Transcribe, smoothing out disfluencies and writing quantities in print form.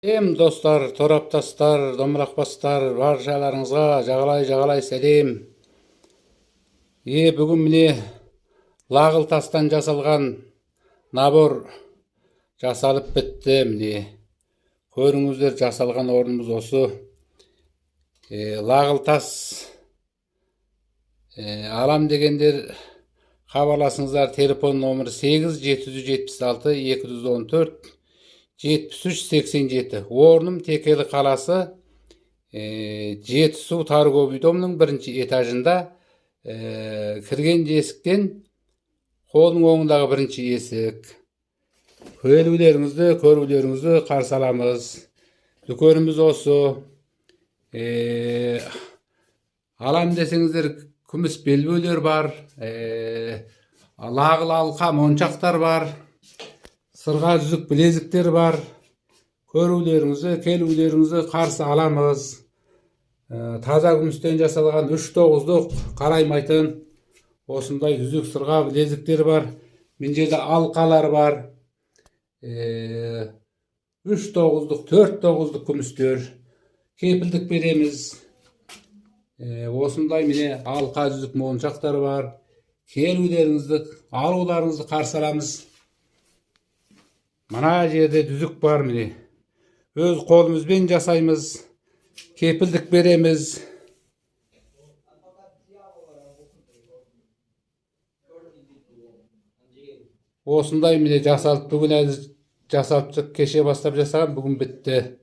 Достар, тораптастар, домырақбастар, баршаларыңызға жағалай сәлем. Бүгін міне лағыл тастан жасалған набор жасалып бітті. Міне көріңіздер, жасалған орнымыз осы. Лағыл тас алам дегендер хабарласыңыздар. Телефон номері 8 776 214 7387. Орным Текелі қаласы, Жетісу торговый домның бірінші этажында, кірген есіктен қолың оңындағы бірінші есік. Көрулеріңізді қарсы аламыз. Дүкеніміз осы. Алам десеңіздер, күміс белбеулер бар, лағыл алқа моншақтар бар, сырға жүзік білезіктер бар. Келулеріңізді қарсы аламыз. Таза күмістен жасалған 3-9-лық қараймайтын осындай жүзік, сырға білезіктер бар. Мен жерде алқалар бар. 3-9-лық, 4-9-лық күмістер. Кепілдік береміз. Осындай міне алқа жүзік моншақтар бар. Келулеріңізді, алуларыңызды қарсы аламыз. Мына жерде дүзік бар міне. Өз қолымызбен жасаймыз. Кепілдік береміз. Осындай міне жасалып, бүгін әлі жасалып, кеше бастап жасаған, бүгін бітті.